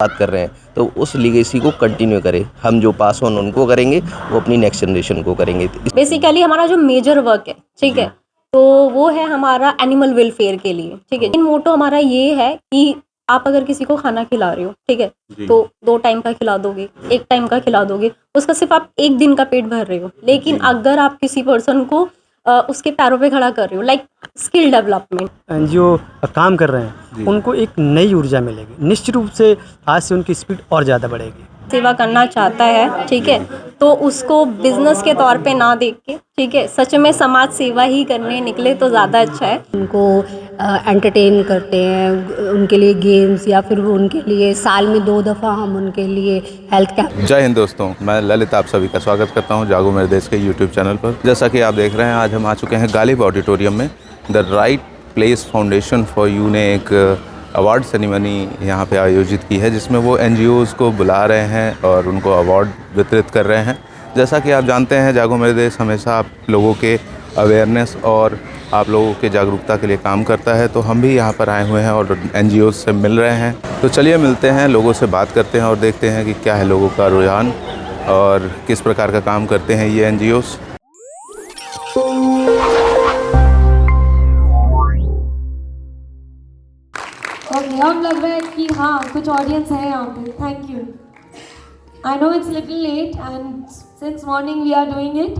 बात कर रहे हैं, तो उस लीगेसी को कंटिन्यू करें। हम जो पास ऑन उनको करेंगे, वो अपनी नेक्स्ट जनरेशन को करेंगे। बेसिकली हमारा जो मेजर वर्क है, ठीक है, तो वो है हमारा एनिमल वेलफेयर के लिए, ठीक है। इन मोटो हमारा ये है कि आप अगर किसी को खाना खिला रहे हो, ठीक है, तो 2 टाइम का खिला दोगे, 1 टाइम का खिला दोगे, उसका सिर्फ आप 1 दिन का पेट भर रहे हो। लेकिन अगर आप किसी पर्सन को उसके पैरों पे खड़ा कर रहे हो, लाइक स्किल डेवलपमेंट, जो काम कर रहे हैं उनको एक नई ऊर्जा मिलेगी। निश्चित रूप से आज से उनकी स्पीड और ज़्यादा बढ़ेगी। सेवा करना चाहता है, ठीक है, तो उसको बिजनेस के तौर पे ना देख के, ठीक है, सच में समाज सेवा ही करने निकले तो ज़्यादा अच्छा है। उनको एंटरटेन करते हैं, उनके लिए गेम्स या फिर उनके लिए साल में 2 दफ़ा हम उनके लिए हेल्थ कैंप। जय हिंद दोस्तों, मैं ललित आप सभी का स्वागत करता हूं जागो मेरे देश के यूट्यूब चैनल पर। जैसा कि आप देख रहे हैं, आज हम आ चुके हैं गालिब ऑडिटोरियम में। The right place foundation for you ने एक अवार्ड सेरेमनी यहाँ पे आयोजित की है, जिसमें वो NGOs को बुला रहे हैं और उनको अवार्ड वितरित कर रहे हैं। जैसा कि आप जानते हैं, जागो मेरे देश हमेशा आप लोगों के अवेयरनेस और आप लोगों के जागरूकता के लिए काम करता है। तो हम भी यहाँ पर आए हुए हैं और NGOs से मिल रहे हैं। तो चलिए मिलते हैं, लोगों से बात करते हैं और देखते हैं कि क्या है लोगों का रुझान और किस प्रकार का काम करते हैं ये NGOs। अब लग रहा है कि हाँ कुछ ऑडियंस है यहाँ पे। Thank you. I know it's little late and since morning we are doing it,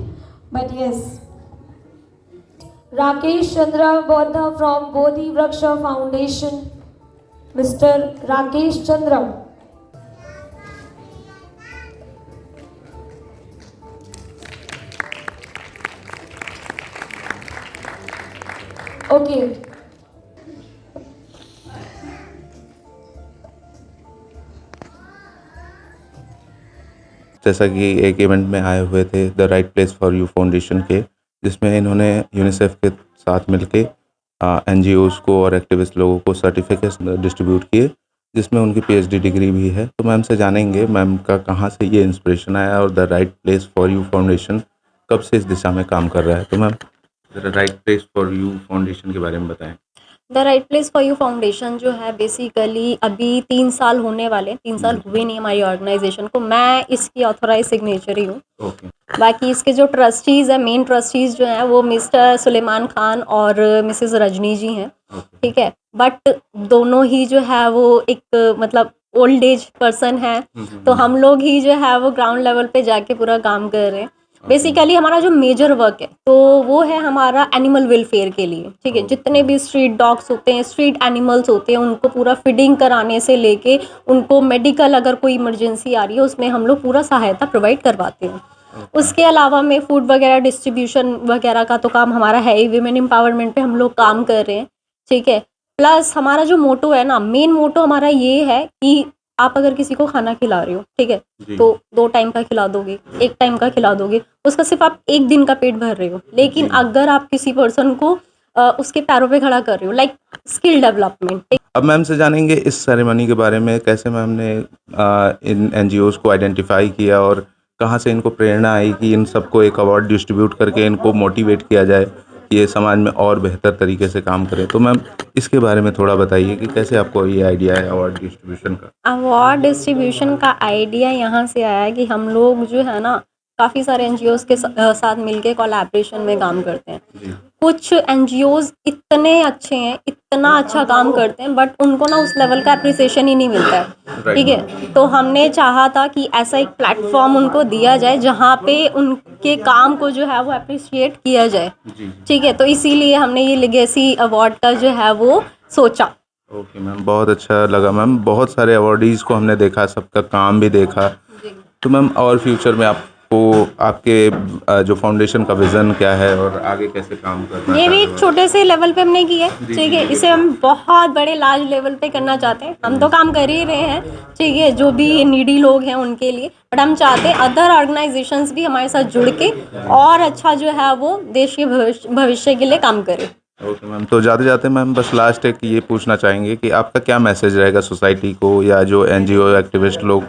but yes. Rakesh Chandra Bauddha from Bodhi Vriksha foundation, mister Rakesh Chandra. Okay, जैसा कि एक इवेंट में आए हुए थे the right place for you foundation के, जिसमें इन्होंने यूनिसेफ के साथ मिलके NGOs को और एक्टिविस्ट लोगों को सर्टिफिकेट्स डिस्ट्रीब्यूट किए, जिसमें उनकी PhD डिग्री भी है। तो मैम से जानेंगे मैम का कहाँ से ये इंस्पिरेशन आया और the right place for you foundation कब से इस दिशा में काम कर रहा है। तो ma'am the right place for you foundation के बारे में बताएं। The right place for you foundation जो है बेसिकली अभी 3 साल होने वाले, 3 साल हुए नहीं हमारी ऑर्गेनाइजेशन को। मैं इसकी ऑथोराइज सिग्नेचरी हूँ। बाकी इसके जो ट्रस्टीज़ हैं, मेन ट्रस्टीज़ जो हैं वो मिस्टर सुलेमान खान और मिसेस रजनी जी हैं, ठीक है। बट दोनों ही जो है वो एक मतलब ओल्ड एज पर्सन है, तो हम लोग ही जो है वो ग्राउंड लेवल पे जाके पूरा काम कर रहे हैं। बेसिकली हमारा जो मेजर वर्क है, तो वो है हमारा एनिमल वेलफेयर के लिए, ठीक है। जितने भी स्ट्रीट डॉग्स होते हैं, स्ट्रीट एनिमल्स होते हैं, उनको पूरा फीडिंग कराने से लेके उनको मेडिकल अगर कोई इमरजेंसी आ रही है उसमें हम लोग पूरा सहायता प्रोवाइड करवाते हैं। उसके अलावा में फूड वगैरह डिस्ट्रीब्यूशन वगैरह का तो काम हमारा है ही। विमेन एम्पावरमेंट पे हम लोग काम कर रहे हैं, ठीक है। प्लस हमारा जो मोटो है ना, मेन मोटो हमारा ये है कि आप अगर किसी को खाना खिला रहे हो, ठीक है, तो 2 टाइम का खिला दोगे, 1 टाइम का खिला दोगे, उसका सिर्फ आप 1 दिन का पेट भर रहे हो। लेकिन अगर आप किसी पर्सन को उसके पैरों पे खड़ा कर रहे हो, लाइक स्किल डेवलपमेंट। अब मैम से जानेंगे इस सेरेमनी के बारे में, कैसे मैम ने इन NGOs को आइडेंटिफाई किया और कहाँ से इनको प्रेरणा आई कि इन सबको एक अवार्ड डिस्ट्रीब्यूट करके इनको मोटिवेट किया जाए कि ये समाज में और बेहतर तरीके से काम करें। तो मैम इसके बारे में थोड़ा बताइए कि कैसे आपको ये आइडिया है अवार्ड डिस्ट्रीब्यूशन का। अवार्ड डिस्ट्रीब्यूशन का आइडिया यहाँ से आया है कि हम लोग जो है ना काफ़ी सारे NGOs के साथ मिलके कोलैबोरेशन में काम करते हैं। कुछ NGOs इतने अच्छे हैं, इतना अच्छा काम करते हैं, बट उनको ना उस लेवल का अप्रिसिएशन ही नहीं मिलता है, ठीक है। तो हमने चाहा था कि ऐसा एक प्लेटफॉर्म उनको दिया जाए जहाँ पे उनके काम को जो है वो अप्रिशिएट किया जाए, ठीक है। तो इसीलिए हमने ये लेगेसी अवार्ड का जो है वो सोचा। ओके मैम, बहुत अच्छा लगा मैम। बहुत सारे अवार्डीज़ को हमने देखा, सबका काम भी देखा। तो मैम और फ्यूचर में आपको आपके जो फाउंडेशन का विज़न क्या है और आगे कैसे काम करना है? ये भी एक छोटे से लेवल पे हमने की है, ठीक है। इसे हम बहुत बड़े लार्ज लेवल पे करना चाहते हैं। हम तो काम कर ही रहे हैं, ठीक है, जो भी नीडी लोग हैं उनके लिए, बट हम चाहते हैं अदर ऑर्गेनाइजेशंस भी हमारे साथ जुड़ के और अच्छा जो है वो देश के भविष्य के लिए काम करें। ओके मैम, तो जाते जाते मैम बस लास्ट एक ये पूछना चाहेंगे कि आपका क्या मैसेज रहेगा सोसाइटी को, या जो NGO एक्टिविस्ट लोग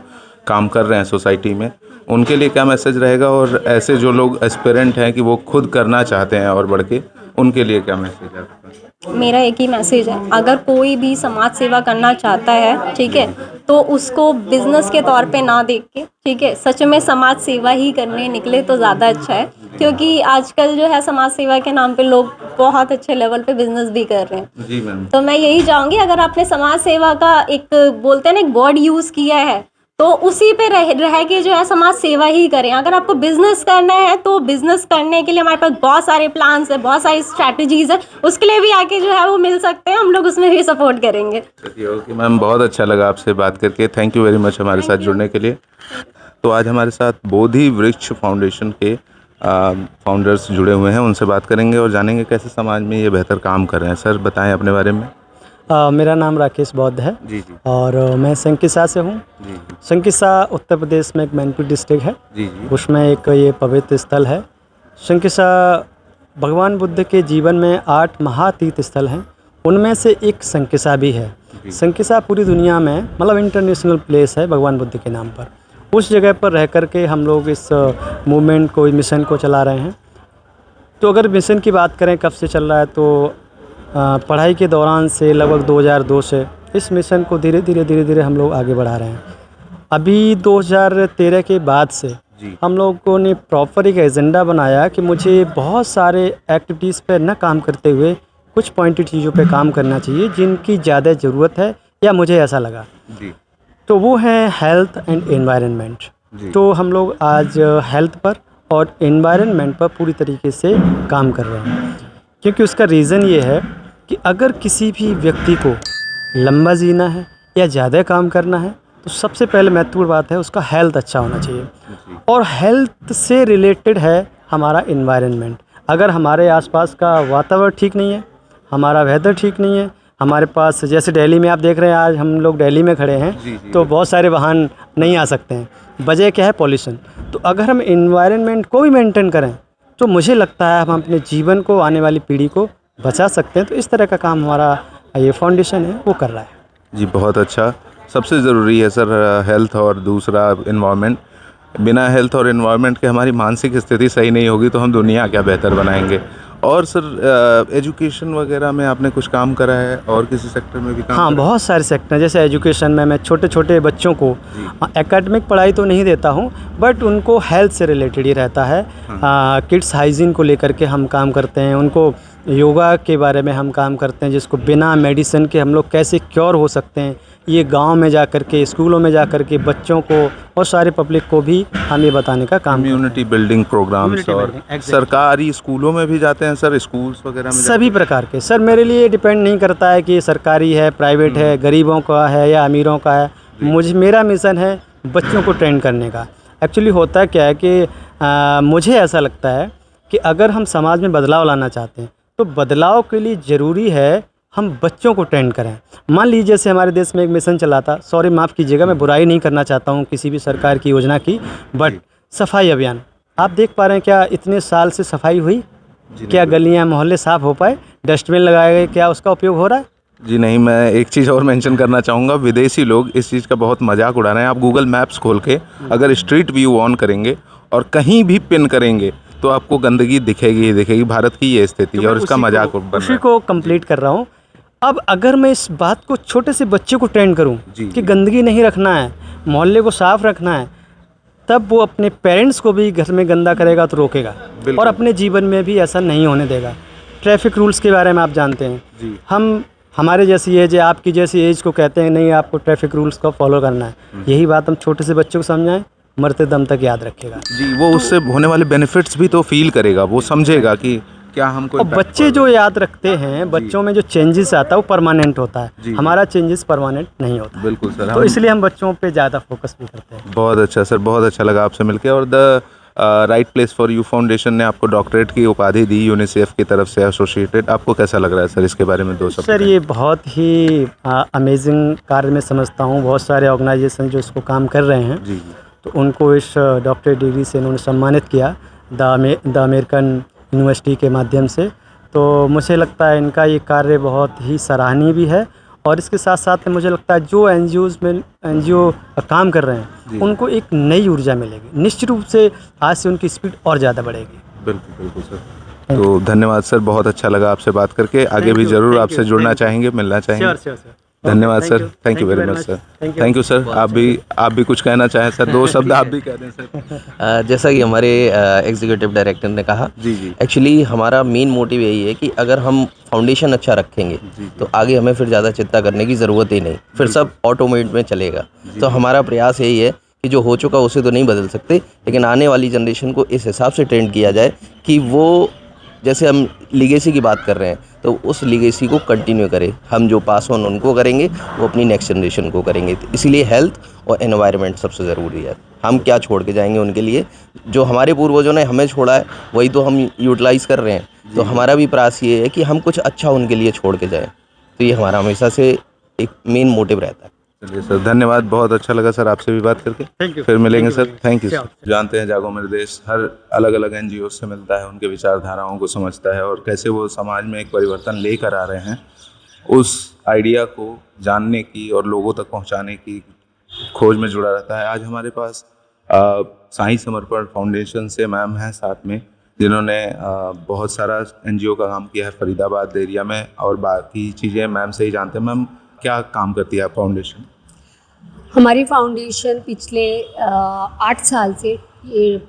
काम कर रहे हैं सोसाइटी में, उनके लिए क्या मैसेज रहेगा, और ऐसे जो लोग एस्पिरेंट हैं कि वो खुद करना चाहते हैं और बढ़ के, उनके लिए क्या मैसेज है आपका? मेरा एक ही मैसेज है, अगर कोई भी समाज सेवा करना चाहता है, ठीक है, तो उसको बिजनेस के तौर पे ना देख के, ठीक है, सच में समाज सेवा ही करने निकले तो ज़्यादा अच्छा है। क्योंकि आजकल जो है समाज सेवा के नाम पे लोग बहुत अच्छे लेवल पे बिजनेस भी कर रहे हैं। जी मैम। तो मैं यही चाहूँगी, अगर आपने समाज सेवा का एक बोलते हैं ना एक वर्ड यूज़ किया है, तो उसी पे रह के जो है समाज सेवा ही करें। अगर आपको बिजनेस करना है तो बिजनेस करने के लिए हमारे पास बहुत सारे प्लान्स है, बहुत सारी स्ट्रैटेजीज है, उसके लिए भी आके जो है वो मिल सकते हैं, हम लोग उसमें भी सपोर्ट करेंगे। चलिए ओके मैम, बहुत अच्छा लगा आपसे बात करके, थैंक यू वेरी मच हमारे साथ जुड़ने के लिए। तो आज हमारे साथ बोधि वृक्ष फाउंडेशन के फाउंडर्स जुड़े हुए हैं, उनसे बात करेंगे और जानेंगे कैसे समाज में ये बेहतर काम कर रहे हैं। सर बताएं अपने बारे में। मेरा नाम राकेश बौद्ध है जी जी और मैं संकिसा से हूँ। जी संकिसा उत्तर प्रदेश में एक मैनपुर डिस्ट्रिक्ट है, जी जी उसमें एक ये पवित्र स्थल है। संकिसा भगवान बुद्ध के जीवन में 8 महातीर्थ स्थल हैं, उनमें से एक संकिसा भी है। संकिसा पूरी दुनिया में मतलब इंटरनेशनल प्लेस है भगवान बुद्ध के नाम पर। उस जगह पर रह कर के हम लोग इस मूवमेंट को, मिशन को चला रहे हैं। तो अगर मिशन की बात करें कब से चल रहा है, तो पढ़ाई के दौरान से लगभग 2002 से इस मिशन को धीरे धीरे हम लोग आगे बढ़ा रहे हैं। अभी 2013 के बाद से हम लोगों ने प्रॉपर एक एजेंडा बनाया कि मुझे बहुत सारे एक्टिविटीज़ पे न काम करते हुए कुछ पॉइंटेड चीज़ों पे काम करना चाहिए जिनकी ज़्यादा ज़रूरत है या मुझे ऐसा लगा। जी तो वो है हेल्थ एंड एनवायरनमेंट। तो हम लोग आज हेल्थ पर और एनवायरनमेंट पर पूरी तरीके से काम कर रहे हैं, क्योंकि उसका रीज़न ये है कि अगर किसी भी व्यक्ति को लंबा जीना है या ज़्यादा काम करना है तो सबसे पहले महत्वपूर्ण बात है उसका हेल्थ अच्छा होना चाहिए। और हेल्थ से रिलेटेड है हमारा एनवायरनमेंट। अगर हमारे आसपास का वातावरण ठीक नहीं है, हमारा वेदर ठीक नहीं है, हमारे पास जैसे दिल्ली में आप देख रहे हैं, आज हम लोग दिल्ली में खड़े हैं तो बहुत सारे वाहन नहीं आ सकते हैं, वजह क्या है? पॉल्यूशन। तो अगर हम एनवायरनमेंट को भी मेंटेन करें तो मुझे लगता है हम अपने जीवन को, आने वाली पीढ़ी को बचा सकते हैं। तो इस तरह का काम हमारा ये फाउंडेशन है वो कर रहा है। जी बहुत अच्छा। सबसे ज़रूरी है सर हेल्थ और दूसरा एनवायरनमेंट। बिना हेल्थ और एनवायरनमेंट के हमारी मानसिक स्थिति सही नहीं होगी तो हम दुनिया क्या बेहतर बनाएंगे। और सर एजुकेशन वगैरह में आपने कुछ काम करा है और किसी सेक्टर में भी काम? हाँ, बहुत सारे सेक्टर हैं। जैसे एजुकेशन में मैं छोटे छोटे बच्चों को एकेडमिक पढ़ाई तो नहीं देता हूँ, बट उनको हेल्थ से रिलेटेड ही रहता है। किड्स हाइजीन को लेकर के हम काम करते हैं, उनको योगा के बारे में हम काम करते हैं, जिसको बिना मेडिसिन के हम लोग कैसे क्योर हो सकते हैं। ये गांव में जा कर के, स्कूलों में जा कर के बच्चों को और सारे पब्लिक को भी हम ये बताने का काम करते हैं। कम्युनिटी बिल्डिंग प्रोग्राम्स और सरकारी स्कूलों में भी जाते हैं सर, स्कूल्स वगैरह में सभी प्रकार के। सर मेरे लिए डिपेंड नहीं करता है कि ये सरकारी है, प्राइवेट है, गरीबों का है या अमीरों का है। मेरा मिशन है बच्चों को ट्रेन करने का। एक्चुअली होता क्या है कि मुझे ऐसा लगता है कि अगर हम समाज में बदलाव लाना चाहते हैं तो बदलाव के लिए ज़रूरी है हम बच्चों को ट्रेंड करें। मान लीजिए जैसे हमारे देश में एक मिशन चला था, सॉरी माफ़ कीजिएगा, मैं बुराई नहीं करना चाहता हूँ किसी भी सरकार की योजना की, बट सफाई अभियान आप देख पा रहे हैं क्या इतने साल से सफाई हुई? क्या गलियाँ मोहल्ले साफ़ हो पाए? डस्टबिन लगाए गए, क्या उसका उपयोग हो रहा है? जी नहीं। मैं एक चीज़ और मेंशन करना चाहूँगा, विदेशी लोग इस चीज़ का बहुत मजाक उड़ा रहे हैं। आप गूगल मैप्स खोल के अगर स्ट्रीट व्यू ऑन करेंगे और कहीं भी पिन करेंगे तो आपको गंदगी दिखेगी ही दिखेगी। भारत की ये स्थिति है और इसका मजाक बन रहा है। उसी को कंप्लीट कर रहा हूँ। अब अगर मैं इस बात को छोटे से बच्चे को ट्रेंड करूँ कि गंदगी नहीं रखना है, मोहल्ले को साफ़ रखना है, तब वो अपने पेरेंट्स को भी घर में गंदा करेगा तो रोकेगा और अपने जीवन में भी ऐसा नहीं होने देगा। ट्रैफिक रूल्स के बारे में आप जानते हैं, हम हमारे जैसी एज है, आपकी जैसी एज को कहते हैं नहीं आपको ट्रैफिक रूल्स को फॉलो करना है। यही बात हम छोटे से बच्चों को समझाएं, मरते दम तक याद रखेगा। जी वो उससे होने वाले बेनिफिट्स भी तो फील करेगा, वो समझेगा कि क्या हमको। और बच्चे जो याद रखते हैं, बच्चों में जो चेंजेस आता है वो परमानेंट होता है, हमारा चेंजेस परमानेंट नहीं होता। बिल्कुल सर। तो इसलिए हम बच्चों पे ज़्यादा फोकस भी करते हैं। बहुत अच्छा सर, बहुत अच्छा लगा आपसे मिलकर। और the right place for you foundation ने आपको डॉक्टरेट की उपाधि दी यूनिसेफ की तरफ से एसोसिएटेड, आपको कैसा लग रहा है सर? इसके बारे में दो शब्द। सर ये बहुत ही अमेजिंग कार्य में समझता हूँ। बहुत सारे ऑर्गेनाइजेशन जो इसको काम कर रहे हैं जी तो उनको इस डॉक्टरेट डिग्री से उन्होंने सम्मानित किया द अमेरिकन यूनिवर्सिटी के माध्यम से। तो मुझे लगता है इनका ये कार्य बहुत ही सराहनीय भी है। और इसके साथ साथ मुझे लगता है जो एनजीओ काम कर रहे हैं उनको एक नई ऊर्जा मिलेगी। निश्चित रूप से आज से उनकी स्पीड और ज़्यादा बढ़ेगी। बिल्कुल बिल्कुल सर। तो धन्यवाद सर, बहुत अच्छा लगा आपसे बात करके। आगे भी ज़रूर आपसे जुड़ना चाहेंगे, मिलना चाहेंगे। Sure sir. धन्यवाद sir, thank you very much sir. Thank you sir. आप भी कुछ कहना चाहें सर, 2 शब्द आप भी कह दें सर। जैसा कि हमारे एग्जीक्यूटिव डायरेक्टर ने कहा, जी जी। एक्चुअली हमारा मेन मोटिव यही है कि अगर हम फाउंडेशन अच्छा रखेंगे तो आगे हमें फिर ज़्यादा चिंता करने की ज़रूरत ही नहीं, फिर सब ऑटोमेट में चलेगा। तो हमारा प्रयास यही है कि जो हो चुका उसे तो नहीं बदल सकते, लेकिन आने वाली जनरेशन को इस हिसाब से ट्रेंड किया जाए कि वो, जैसे हम लीगेसी की बात कर रहे हैं, तो उस लीगेसी को कंटिन्यू करें। हम जो पास ऑन उनको करेंगे वो अपनी नेक्स्ट जनरेशन को करेंगे। तो इसीलिए हेल्थ और एनवायरनमेंट सबसे ज़रूरी है। हम क्या छोड़ के जाएंगे उनके लिए, जो हमारे पूर्वजों ने हमें छोड़ा है वही तो हम यूटिलाइज़ कर रहे हैं। तो हमारा भी प्रयास ये है कि हम कुछ अच्छा उनके लिए छोड़ के जाएँ। तो ये हमारा हमेशा से एक मेन मोटिव रहता है। चलिए सर, धन्यवाद, बहुत अच्छा लगा सर आपसे भी बात करके। Thank you. फिर मिलेंगे sir. very much. Thank you sir. Sure. जानते हैं जागो मेरे देश हर अलग अलग NGO से मिलता है, उनके विचारधाराओं को समझता है और कैसे वो समाज में एक परिवर्तन लेकर आ रहे हैं, उस आइडिया को जानने की और लोगों तक पहुंचाने की खोज में जुड़ा रहता है। आज हमारे पास साईं समर्पण फाउंडेशन से मैम हैं साथ में, जिन्होंने बहुत सारा NGO का काम किया है फरीदाबाद एरिया में, और बाकी चीज़ें मैम से ही जानते हैं। मैम, क्या काम करती है आप फाउंडेशन? हमारी फाउंडेशन पिछले 8 साल से, ये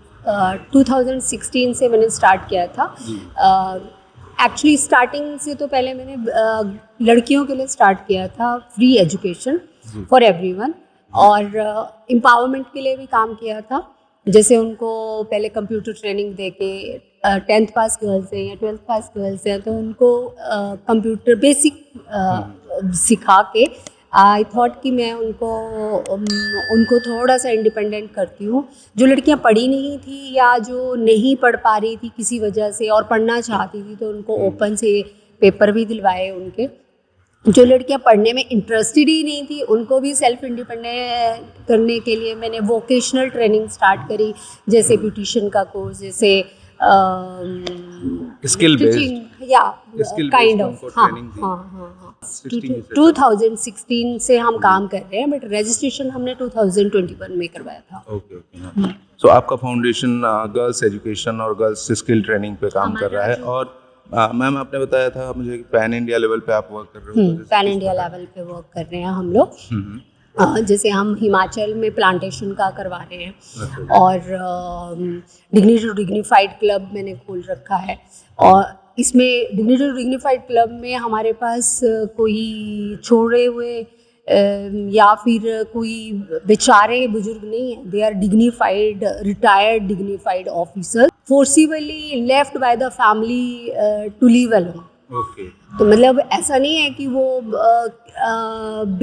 2016 से मैंने स्टार्ट किया था। एक्चुअली स्टार्टिंग से तो पहले मैंने लड़कियों के लिए स्टार्ट किया था, फ्री एजुकेशन फॉर एवरीवन, और एम्पावरमेंट के लिए भी काम किया था। जैसे उनको पहले कंप्यूटर ट्रेनिंग देके, 10th पास गर्ल्स हैं या 12th पास गर्ल्स हैं तो उनको कंप्यूटर बेसिक सिखा के आई थॉट कि मैं उनको थोड़ा सा इंडिपेंडेंट करती हूँ। जो लड़कियाँ पढ़ी नहीं थी या जो नहीं पढ़ पा रही थी किसी वजह से और पढ़ना चाहती थी, तो उनको ओपन से पेपर भी दिलवाए उनके। जो लड़कियाँ पढ़ने में इंटरेस्टेड ही नहीं थी उनको भी सेल्फ इंडिपेंडेंट करने के लिए मैंने वोकेशनल ट्रेनिंग स्टार्ट करी, जैसे ब्यूटिशियन का कोर्स, जैसे स्किल टीचिंग या काइंड ऑफ। हाँ 2016 से हम काम कर रहे हैं, बट रजिस्ट्रेशन हमने 2021 में करवाया था। ओके। सो आपका फाउंडेशन गर्ल्स एजुकेशन और गर्ल्स स्किल ट्रेनिंग पे काम कर रहा है, और मैम आपने बताया था मुझे कि पैन इंडिया लेवल पे आप वर्क कर रहे हो। पैन इंडिया लेवल पे वर्क कर रहे हैं हम लोग। जैसे हम हिमाचल में प्लांटेशन का करवा रहे हैं, और डिग्निटी टू डिग्निफाइड क्लब मैंने खोल रखा है, और इसमें डिग्निटी टू डिग्निफाइड क्लब में हमारे पास कोई छोड़े हुए या फिर कोई बेचारे बुजुर्ग नहीं है। They are dignified, retired dignified officer, forcibly left by the family to leave alone. Okay. तो मतलब ऐसा नहीं है कि वो मतलब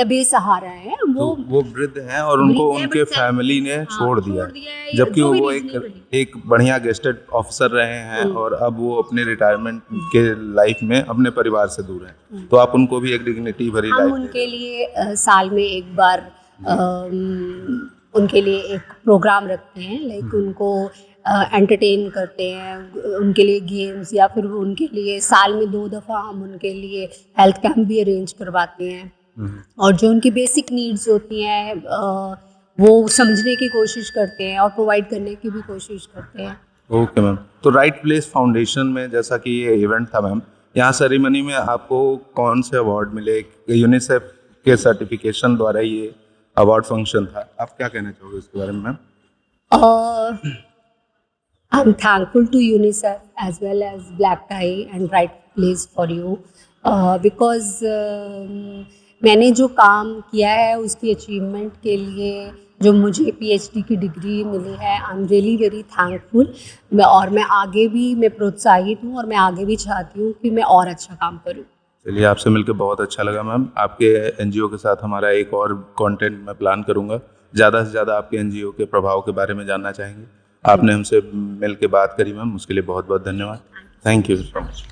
बेसहारा है, वो वृद्ध हैं और उनको उनके फैमिली ने छोड़ दिया है, जबकि वो एक बढ़िया गेस्टेड ऑफिसर रहे हैं और अब वो अपने रिटायरमेंट के लाइफ में अपने परिवार से दूर हैं। तो आप उनको भी एक डिग्निटी भरी लाइफ हम उनके लिए साल में एक बार उनके लिए एक प्रोग्राम रखते हैं, लाइक उनको एंटरटेन करते हैं, उनके लिए गेम्स, या फिर उनके लिए साल में 2 दफ़ा हम उनके लिए हेल्थ कैंप भी अरेंज करवाते हैं, और जो उनकी बेसिक नीड्स होती हैं वो समझने की कोशिश करते हैं और प्रोवाइड करने की भी कोशिश करते हैं। Okay ma'am. तो राइट प्लेस फाउंडेशन में जैसा कि ये इवेंट था मैम, यहाँ सेरेमनी में आपको कौन से अवार्ड मिले? यूनिसेफ के सर्टिफिकेशन द्वारा ये अवार्ड फंक्शन था, आप क्या कहना चाहोगे इसके बारे में ma'am? I'm thankful to UNICEF as well as Black Tie and Right Place for You because मैंने जो काम किया है उसकी अचीवमेंट के लिए जो मुझे PhD की डिग्री मिली है, I am really very thankful. और मैं आगे भी मैं प्रोत्साहित हूँ और मैं आगे भी चाहती हूँ कि मैं और अच्छा काम करूँ। चलिए, आपसे मिलकर बहुत अच्छा लगा मैम। आपके NGO के साथ हमारा एक और कंटेंट मैं प्लान करूँगा। ज़्यादा से ज़्यादा आपके NGO के प्रभाव के बारे में जानना चाहेंगे। आपने हमसे मिल के बात करी मैम, उसके लिए बहुत बहुत धन्यवाद। Thank you so much.